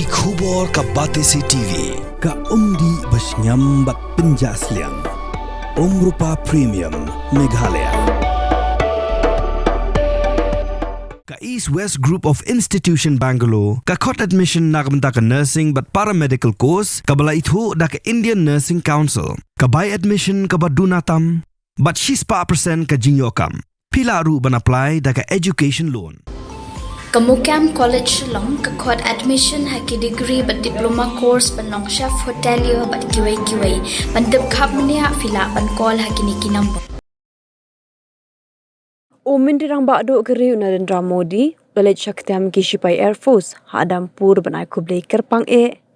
Ki khubor ka Batese TV. Ka umdi basnyam bat penjaslian. Rupa Premium Meghalaya. Ka East West Group of Institution Bangalore. Ka khot admission nagamta ka nursing but paramedical course. Ka bala ithu da ka Indian Nursing Council. Ka buy admission ka badunatam. But she's pa percent ka jinyokam. Pila ru ban apply da ka education loan. Kamukam College Long kakot admission haki degree but diploma course ban long chef hotelier but QA ban dep khap mania fila ban call haki niki number. Umindirang bakdo keri Narendra Modi College Shaktiam Kishipai Air Force Hadampur banai kublai kerpang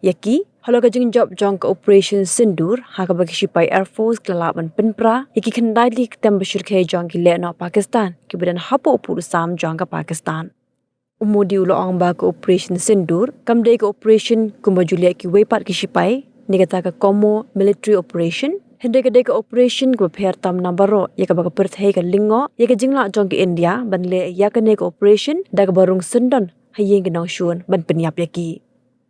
yaki halo kajing job jong ka Operation Sindur haka Kishipai Air Force kelalaban penpra yaki kendai li ketem bashir khe jong ki leno Pakistan kibadan hapo upur sam jong ka Pakistan. Umudi ulo ang ba ka Operation Sindur kamdai ka Operation kumbajulia ki wepat Kishipai nigata ka Komo military operation Hindi ka ka operation ko pher tam nambaro ya ka baka perthai ka lingo ya ka jingla jong ki India banle ya ka ne ka operation da ka barung sendon hayeng ginang shuan ban penyap yaki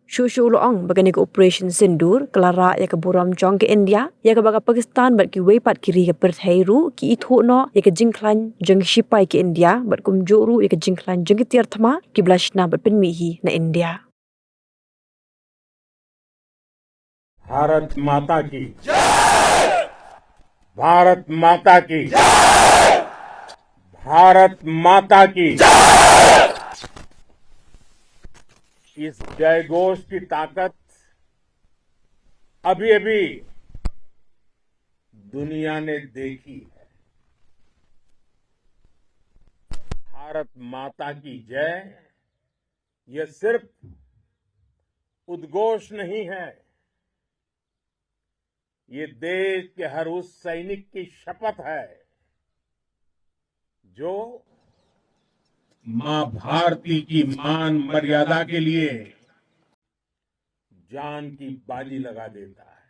shu lo ong baga ne ka Operation Sindur klara ya ka buram jong ki India ya ka baka Pakistan bat ki wepat kiri ka perthai ru ki ithu no ya ka jingklan jong shipai ki India bat kum joru ya ka jingklan jong ki tirthma ki blashna bat penmihi na India. Bharat माता की जय, भारत माता की जय, भारत माता की जय। इस जय घोष की ताकत अभी अभी दुनिया ने देखी है। भारत माता की जय ये सिर्फ उद्घोष नहीं है, ये देश के हर उस सैनिक की शपथ है जो मां भारती की मान मर्यादा के लिए जान की बाजी लगा देता है।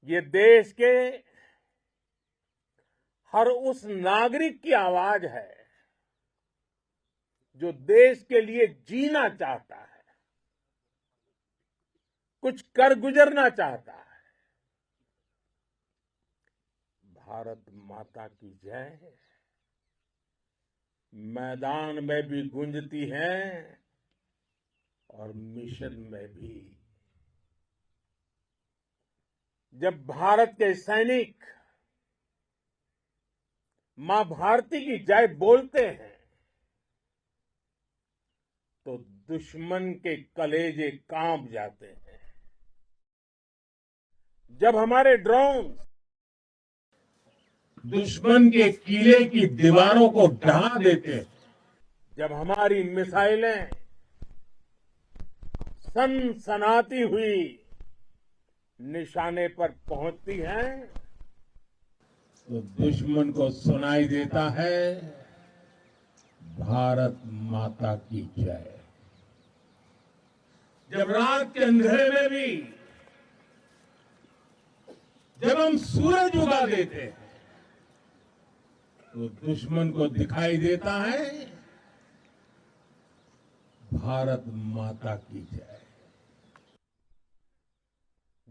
ये देश के हर उस नागरिक की आवाज है जो देश के लिए जीना चाहता है, कुछ कर गुजरना चाहता है। भारत माता की जय मैदान में भी गूंजती है और मिशन में भी। जब भारत के सैनिक मां भारती की जय बोलते हैं तो दुश्मन के कलेजे कांप जाते हैं। जब हमारे ड्रोन दुश्मन के किले की दीवारों को ढहा देते हैं, जब हमारी मिसाइलें सनसनाती हुई निशाने पर पहुंचती हैं तो दुश्मन को सुनाई देता है भारत माता की जय। जब रात के अंधेरे में भी जब हम सूरज उगा देते हैं तो दुश्मन को दिखाई देता है भारत माता की जय।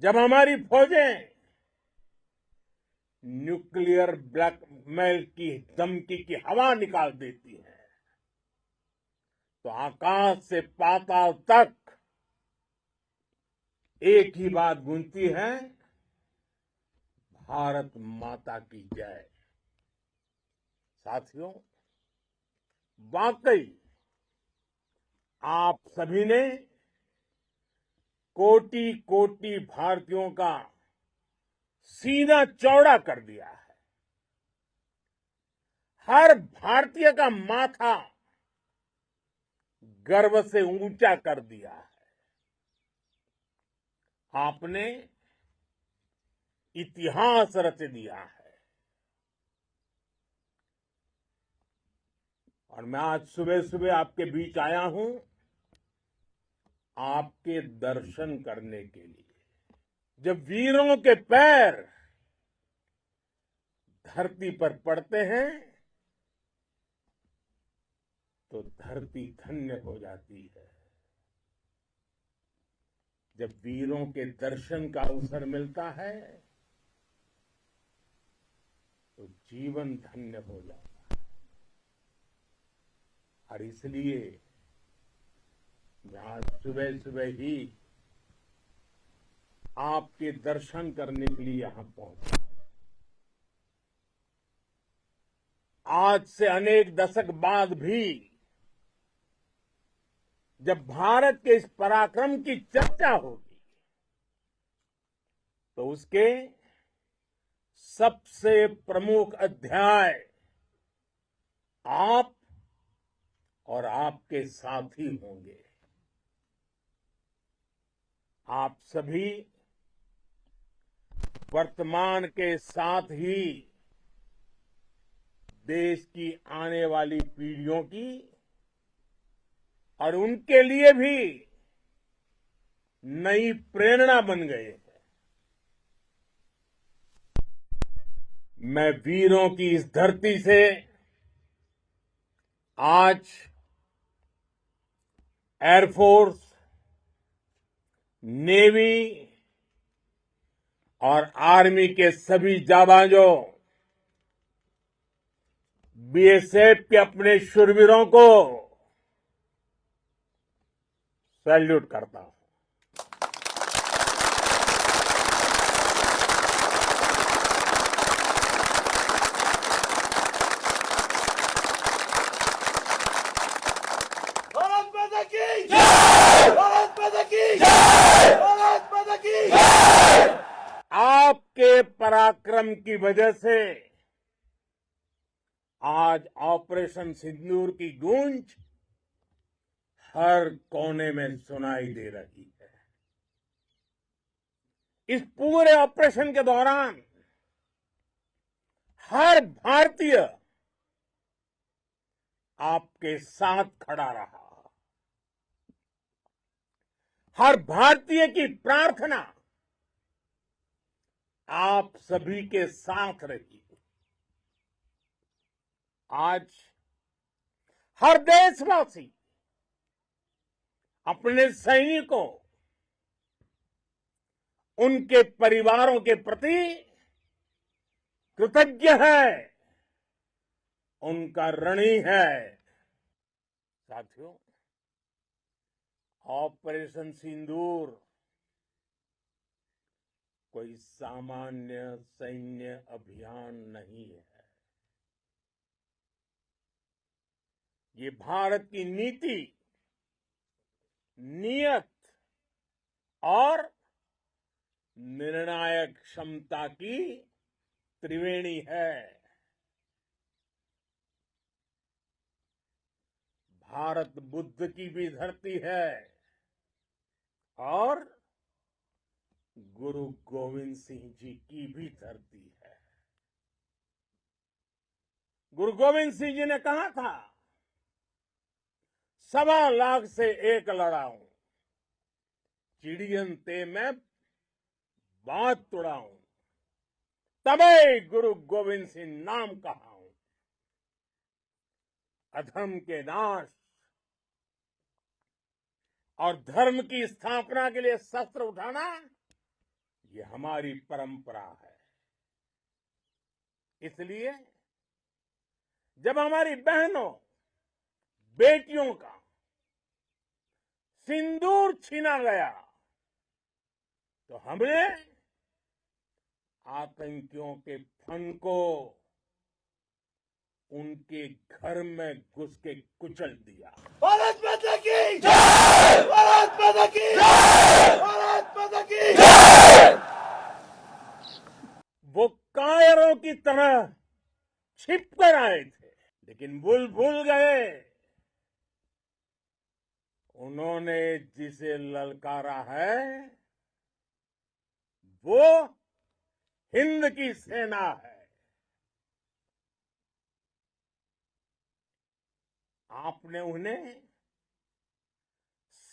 जब हमारी फौजें न्यूक्लियर ब्लैकमेल की धमकी की हवा निकाल देती हैं तो आकाश से पाताल तक एक ही बात गूंजती है भारत माता की जय। साथियों, वाकई आप सभी ने कोटि कोटि भारतीयों का सीना चौड़ा कर दिया है। हर भारतीय का माथा गर्व से ऊंचा कर दिया है। आपने इतिहास रच दिया है। और मैं आज सुबह सुबह आपके बीच आया हूं आपके दर्शन करने के लिए। जब वीरों के पैर धरती पर पड़ते हैं तो धरती धन्य हो जाती है। जब वीरों के दर्शन का अवसर मिलता है तो जीवन धन्य हो जाता है। और इसलिए मैं आज सुबह सुबह ही आपके दर्शन करने के लिए यहां पहुंचा। आज से अनेक दशक बाद भी जब भारत के इस पराक्रम की चर्चा होगी तो उसके सबसे प्रमुख अध्याय आप और आपके साथी होंगे। आप सभी वर्तमान के साथ ही देश की आने वाली पीढ़ियों की और उनके लिए भी नई प्रेरणा बन गए हैं। मैं वीरों की इस धरती से आज एयरफोर्स, नेवी और आर्मी के सभी जाबाजों, बीएसएफ के अपने शूरवीरों को सैल्यूट करता हूं। भारत माता की जय! भारत माता की जय! भारत माता की जय! आपके पराक्रम की वजह से आज ऑपरेशन सिंदूर की गूंज हर कोने में सुनाई दे रही है। इस पूरे ऑपरेशन के दौरान हर भारतीय आपके साथ खड़ा रहा। हर भारतीय की प्रार्थना आप सभी के साथ रही। आज हर देशवासी अपने सैनिकों, उनके परिवारों के प्रति कृतज्ञ है, उनका ऋणी है। साथियों, ऑपरेशन सिंदूर कोई सामान्य सैन्य अभियान नहीं है। ये भारत की नीति, नियत और निर्णायक क्षमता की त्रिवेणी है। भारत बुद्ध की भी धरती है और गुरु गोविंद सिंह जी की भी धरती है। गुरु गोविंद सिंह जी ने कहा था, 1.25 लाख से एक लड़ाऊं, चिड़ियन ते मैं बात तुड़ाऊं, तबे गुरु गोविंद सिंह नाम कहाऊं। अधर्म के नाश और धर्म की स्थापना के लिए शस्त्र उठाना, ये हमारी परंपरा है। इसलिए जब हमारी बहनों, बेटियों का सिंदूर छीना गया तो हमने आतंकियों के फन को उनके घर में घुस के कुचल दिया। भारत माता की जय! भारत माता की जय! भारत माता की जय! वो कायरों की तरह छिप कर आए थे, लेकिन भूल गए उन्होंने जिसे ललकारा है वो हिंद की सेना है। आपने उन्हें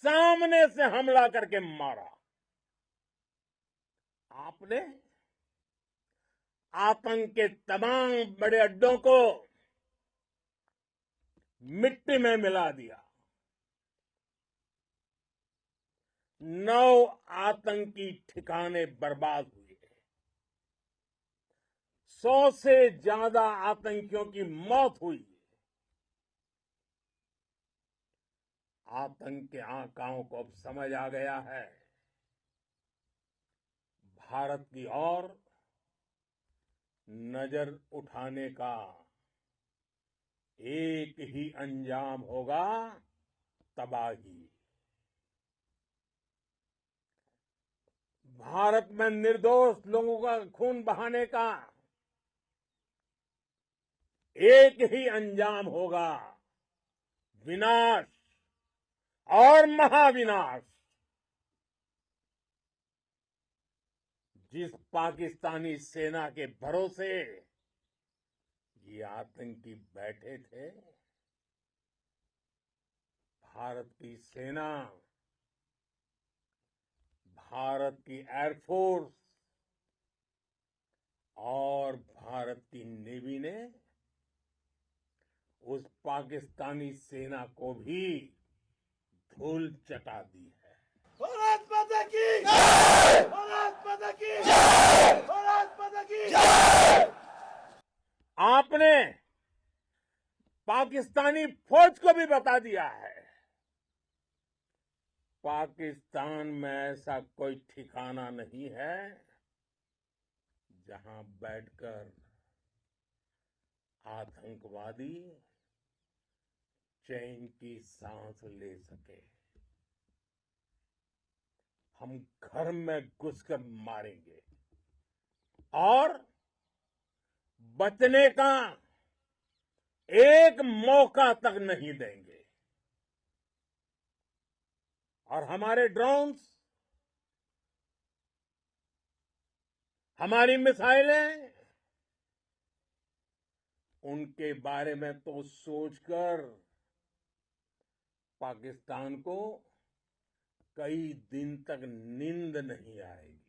सामने से हमला करके मारा। आपने आतंक के तमाम बड़े अड्डों को मिट्टी में मिला दिया। 9 आतंकी ठिकाने बर्बाद हुए। 100 से ज्यादा आतंकियों की मौत हुई। आतंक के आकाओं को अब समझ आ गया है, भारत की ओर नजर उठाने का एक ही अंजाम होगा, तबाही। भारत में निर्दोष लोगों का खून बहाने का एक ही अंजाम होगा, विनाश और महाविनाश। जिस पाकिस्तानी सेना के भरोसे ये आतंकी बैठे थे, भारत की सेना, भारत की एयरफोर्स और भारत की नेवी ने उस पाकिस्तानी सेना को भी धूल चटा दी है। भारत माता की जय! भारत माता की जय! भारत माता की जय! आपने पाकिस्तानी फौज को भी बता दिया है, पाकिस्तान में ऐसा कोई ठिकाना नहीं है जहां बैठकर आतंकवादी चैन की सांस ले सके। हम घर में घुसकर मारेंगे और बचने का एक मौका तक नहीं देंगे। और हमारे ड्रोन्स, हमारी मिसाइलें, उनके बारे में तो सोचकर पाकिस्तान को कई दिन तक नींद नहीं आएगी।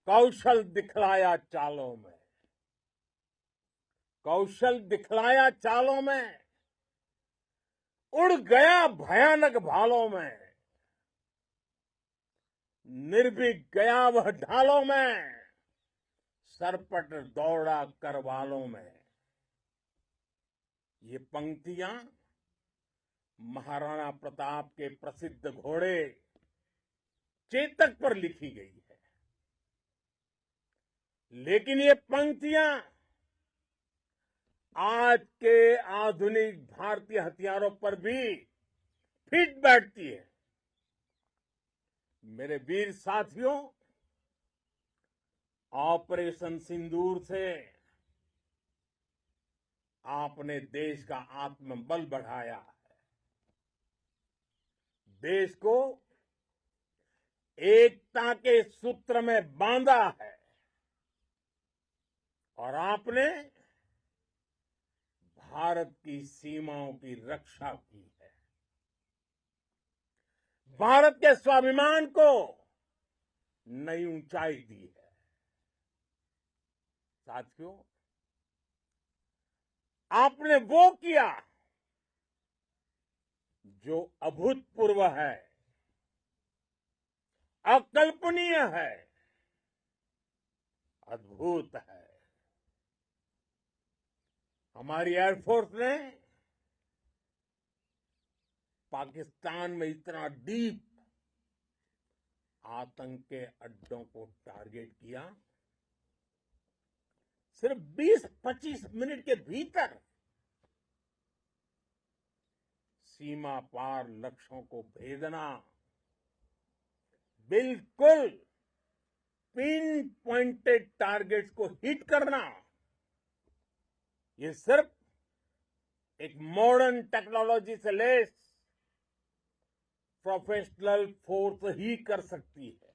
कौशल दिखलाया चालों में, कौशल दिखलाया चालों में, उड़ गया भयानक भालों में, निर्भीक गया वह ढालों में, सरपट दौड़ा करवालों में। ये पंक्तियां महाराणा प्रताप के प्रसिद्ध घोड़े चेतक पर लिखी गई है, लेकिन ये पंक्तियां आज के आधुनिक भारतीय हथियारों पर भी फिट बैठती है। मेरे वीर साथियों, ऑपरेशन सिंदूर से आपने देश का आत्मबल बढ़ाया है, देश को एकता के सूत्र में बांधा है और आपने भारत की सीमाओं की रक्षा की है। भारत के स्वाभिमान को नई ऊंचाई दी है। साथियों, आपने वो किया जो अभूतपूर्व है, अकल्पनीय है, अद्भुत है। हमारी एयरफोर्स ने पाकिस्तान में इतना डीप आतंक के अड्डों को टारगेट किया, सिर्फ 20-25 मिनट के भीतर सीमा पार लक्ष्यों को भेदना, बिल्कुल पिन पॉइंटेड टारगेट्स को हिट करना, ये सिर्फ एक मॉडर्न टेक्नोलॉजी से लेस प्रोफेशनल फोर्स ही कर सकती है।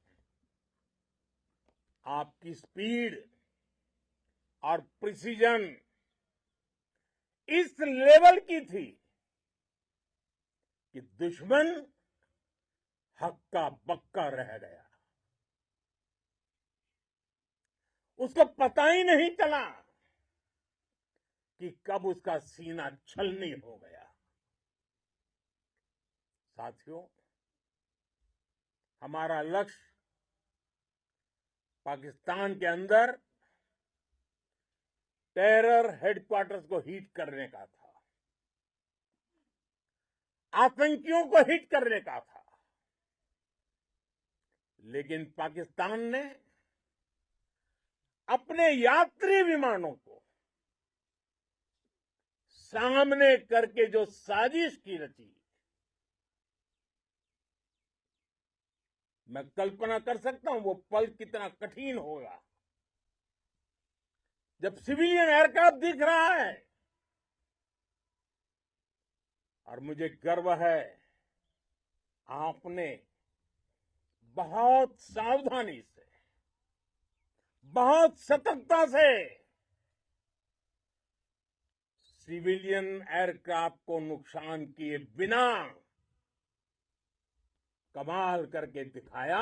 आपकी स्पीड और प्रिसीजन इस लेवल की थी कि दुश्मन हक्का बक्का रह गया। उसको पता ही नहीं चला कि कब उसका सीना छलनी हो गया। साथियों, हमारा लक्ष्य पाकिस्तान के अंदर टेरर हेडक्वार्टर्स को हिट करने का था, आतंकियों को हिट करने का था। लेकिन पाकिस्तान ने अपने यात्री विमानों को सामने करके जो साजिश की रची, मैं कल्पना कर सकता हूं वो पल कितना कठिन होगा जब सिविलियन एयरक्राफ्ट दिख रहा है। और मुझे गर्व है, आपने बहुत सावधानी से, बहुत सतर्कता से सिविलियन एयरक्राफ्ट को नुकसान किए बिना कमाल करके दिखाया,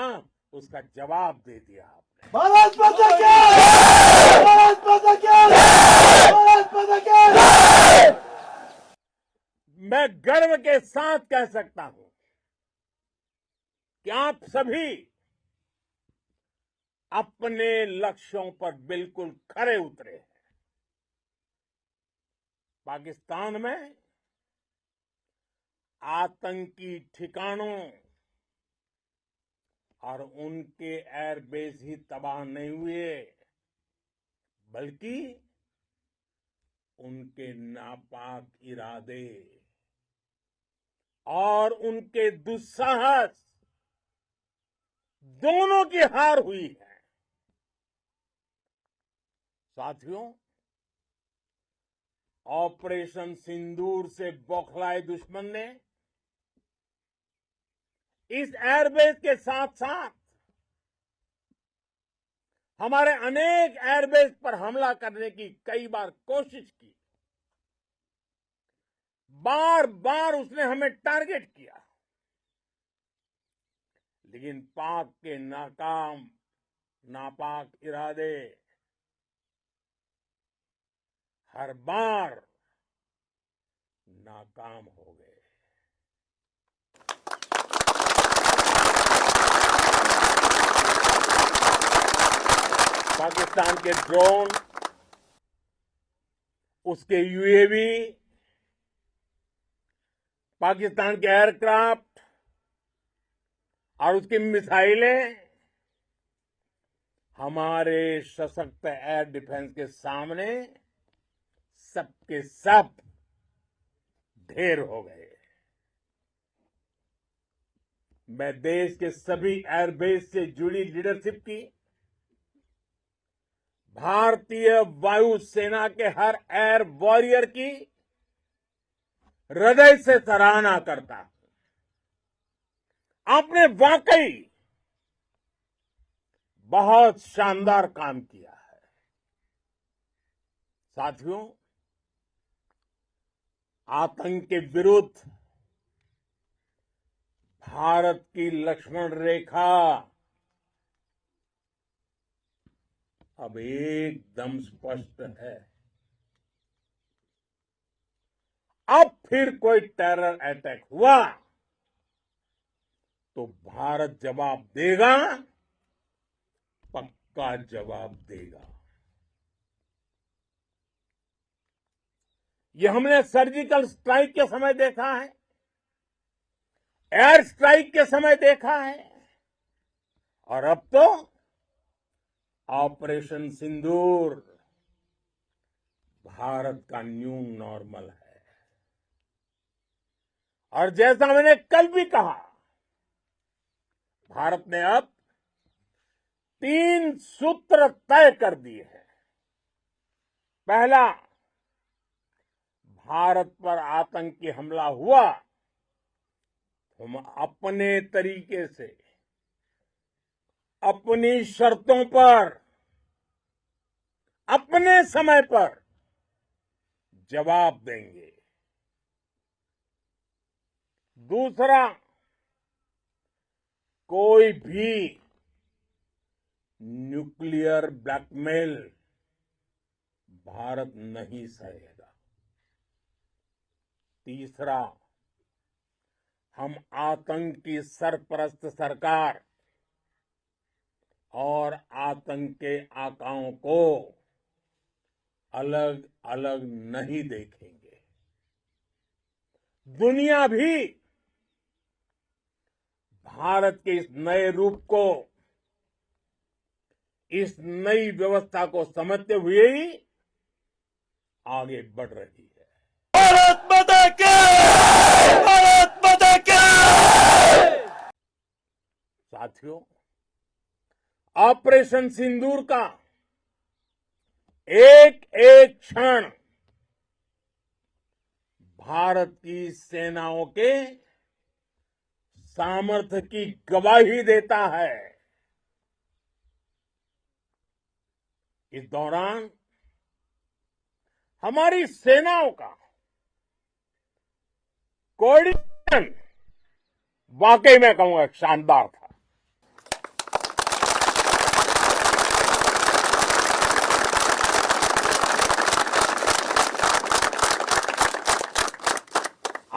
उसका जवाब दे दिया आपने। भारत माता की! भारत माता की! भारत माता की! मैं गर्व के साथ कह सकता हूं कि आप सभी अपने लक्ष्यों पर बिल्कुल खरे उतरे हैं। पाकिस्तान में आतंकी ठिकानों और उनके एयरबेस ही तबाह नहीं हुए, बल्कि उनके नापाक इरादे और उनके दुस्साहस दोनों की हार हुई है। साथियों, ऑपरेशन सिंदूर से बौखलाए दुश्मन ने इस एयरबेस के साथ साथ हमारे अनेक एयरबेस पर हमला करने की कई बार कोशिश की। बार बार उसने हमें टारगेट किया, लेकिन पाक के नापाक इरादे हर बार नाकाम हो गए। पाकिस्तान के ड्रोन, उसके यूएवी, पाकिस्तान के एयरक्राफ्ट और उसकी मिसाइलें हमारे सशक्त एयर डिफेंस के सामने सबके सब ढेर हो गए। मैं देश के सभी एयरबेस से जुड़ी लीडरशिप की, भारतीय वायुसेना के हर एयर वॉरियर की हृदय से सराहना करता हूं। आपने वाकई बहुत शानदार काम किया है। साथियों, आतंक के विरुद्ध भारत की लक्ष्मण रेखा अब एकदम स्पष्ट है। अब फिर कोई टेरर अटैक हुआ तो भारत जवाब देगा, पक्का जवाब देगा। ये हमने सर्जिकल स्ट्राइक के समय देखा है, एयर स्ट्राइक के समय देखा है, और अब तो ऑपरेशन सिंदूर भारत का न्यू नॉर्मल है। और जैसा मैंने कल भी कहा, भारत ने अब 3 सूत्र तय कर दिए हैं। पहला, भारत पर आतंकी हमला हुआ, हम अपने तरीके से, अपनी शर्तों पर, अपने समय पर जवाब देंगे। दूसरा, कोई भी न्यूक्लियर ब्लैकमेल भारत नहीं सहेगा। तीसरा, हम आतंक की सरपरस्त सरकार और आतंक के आकाओं को अलग अलग नहीं देखेंगे। दुनिया भी भारत के इस नए रूप को, इस नई व्यवस्था को समझते हुए ही आगे बढ़ रही है। भारत माता की! भारत माता की! साथियों, ऑपरेशन सिंदूर का एक एक क्षण भारत की सेनाओं के सामर्थ्य की गवाही देता है। इस दौरान हमारी सेनाओं का कोऑर्डिनेशन वाकई में कहूंगा शानदार था।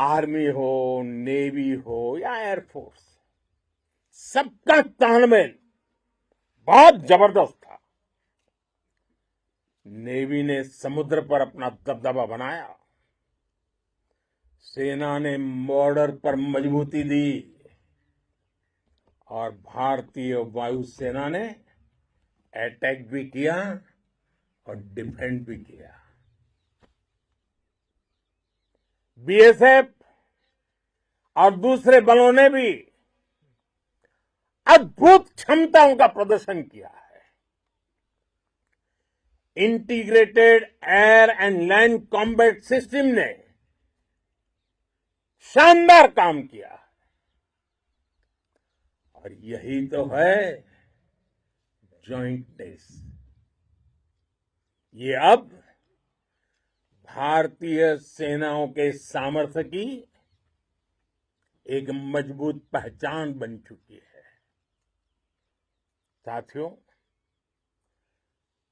आर्मी हो, नेवी हो या एयरफोर्स, सबका तालमेल बहुत जबरदस्त था। नेवी ने समुद्र पर अपना दबदबा बनाया, सेना ने बॉर्डर पर मजबूती दी और भारतीय वायुसेना ने अटैक भी किया और डिफेंड भी किया। बीएसएफ और दूसरे बलों ने भी अद्भुत क्षमताओं का प्रदर्शन किया है। Integrated air and land combat system ने शानदार काम किया है। और यही तो है जॉइंटनेस। ये अब भारतीय सेनाओं के सामर्थ्य की एक मजबूत पहचान बन चुकी है। साथियों,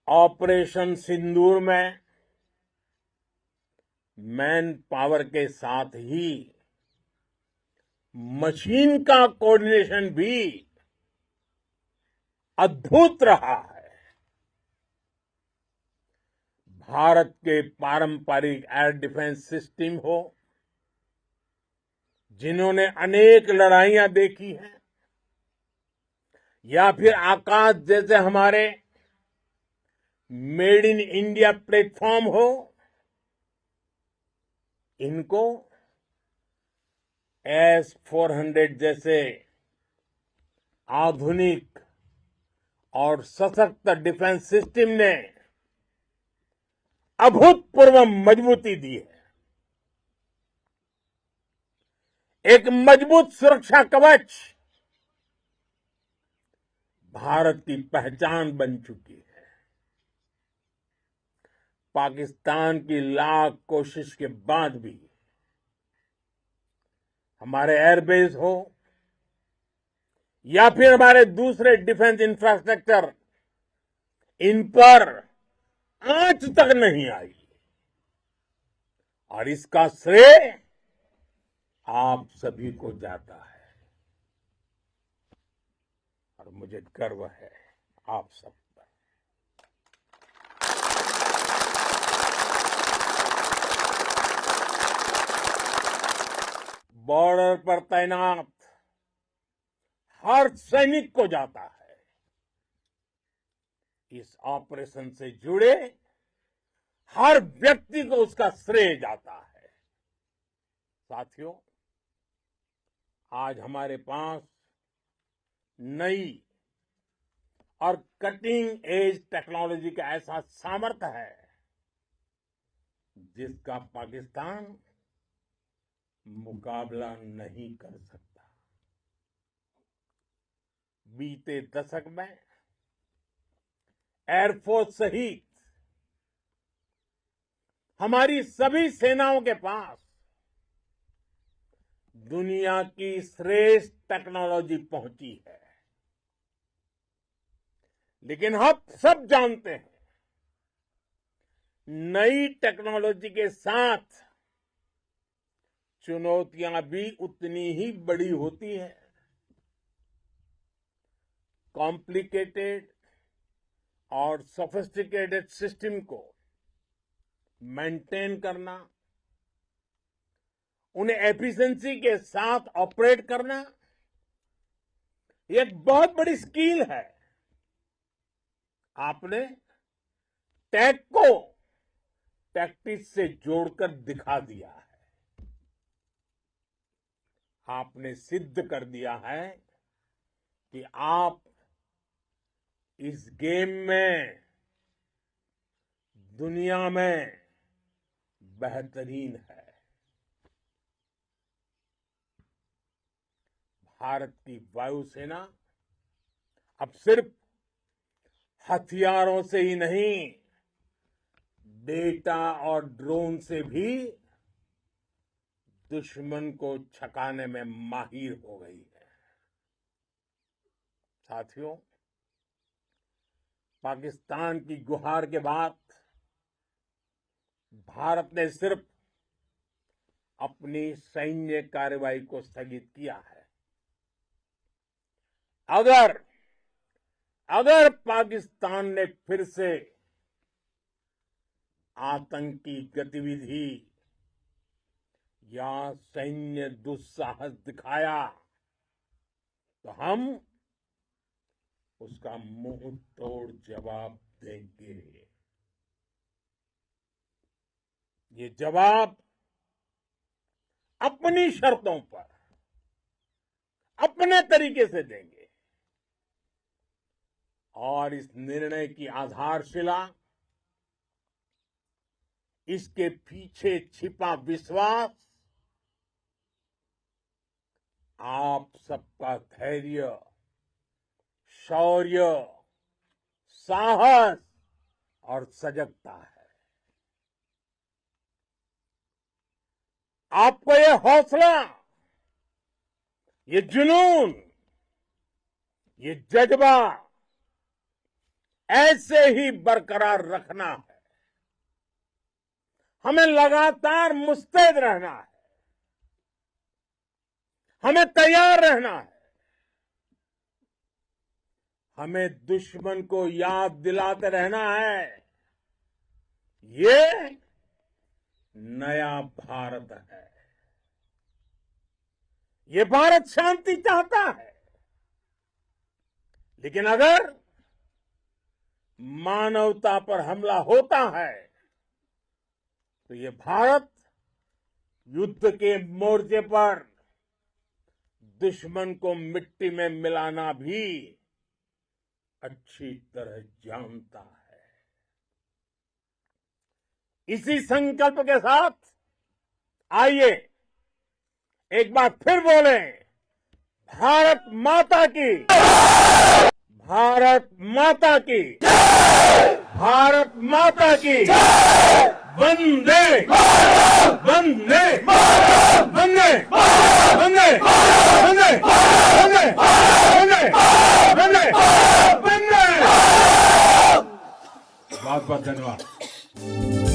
ऑपरेशन सिंदूर में मैन पावर के साथ ही मशीन का कोऑर्डिनेशन भी अद्भुत रहा है। भारत के पारंपरिक एयर डिफेंस सिस्टम हो, जिन्होंने अनेक लड़ाइयां देखी हैं, या फिर आकाश जैसे हमारे मेड इन इंडिया प्लेटफॉर्म हो, इनको S-400 जैसे आधुनिक और सशक्त डिफेंस सिस्टम ने अभूतपूर्व मजबूती दी है। एक मजबूत सुरक्षा कवच भारत की पहचान बन चुकी है। पाकिस्तान की लाख कोशिश के बाद भी हमारे एयरबेस हो या फिर हमारे दूसरे डिफेंस इंफ्रास्ट्रक्चर, इन पर आंच तक नहीं आई। और इसका श्रेय आप सभी को जाता है और मुझे गर्व है आप सब पर। बॉर्डर पर तैनात हर सैनिक को जाता है। इस ऑपरेशन से जुड़े हर व्यक्ति को उसका श्रेय जाता है। साथियों, आज हमारे पास नई और कटिंग एज टेक्नोलॉजी का ऐसा सामर्थ्य है जिसका पाकिस्तान मुकाबला नहीं कर सकता। बीते दशक में एयरफोर्स सहित हमारी सभी सेनाओं के पास दुनिया की श्रेष्ठ टेक्नोलॉजी पहुंची है। लेकिन हम सब जानते हैं नई टेक्नोलॉजी के साथ चुनौतियां भी उतनी ही बड़ी होती हैं। कॉम्प्लिकेटेड और सोफिस्टिकेटेड सिस्टम को मेंटेन करना, उन्हें एफिशिएंसी के साथ ऑपरेट करना, ये एक बहुत बड़ी स्किल है। आपने टेक को टैक्टिक्स से जोड़कर दिखा दिया है। आपने सिद्ध कर दिया है कि आप इस गेम में दुनिया में बेहतरीन है। भारत की वायुसेना अब सिर्फ हथियारों से ही नहीं, डेटा और ड्रोन से भी दुश्मन को छकाने में माहिर हो गई है। साथियों, पाकिस्तान की गुहार के बाद भारत ने सिर्फ अपनी सैन्य कार्रवाई को स्थगित किया है। अगर पाकिस्तान ने फिर से आतंकी गतिविधि या सैन्य दुस्साहस दिखाया तो हम उसका मुंह तोड़ जवाब देंगे। ये जवाब अपनी शर्तों पर, अपने तरीके से देंगे और इस निर्णय की आधारशिला इसके पीछे छिपा विश्वास आप सबका धैर्य, शौर्य, साहस और सजगता है। आपको ये हौसला, ये जुनून, ये जज्बा ऐसे ही बरकरार रखना है। हमें लगातार मुस्तैद रहना है, हमें तैयार रहना है। हमें दुश्मन को याद दिलाते रहना है, ये नया भारत है। ये भारत शांति चाहता है, लेकिन अगर मानवता पर हमला होता है तो ये भारत युद्ध के मोर्चे पर दुश्मन को मिट्टी में मिलाना भी अच्छी तरह जानता है। इसी संकल्प के साथ आइए एक बार फिर बोलें, भारत माता की, भारत माता की, भारत माता की, वंदे वंदे वंदे वंदे वंदे वंदे वंदे वंदे वंदे। बहुत बहुत धन्यवाद।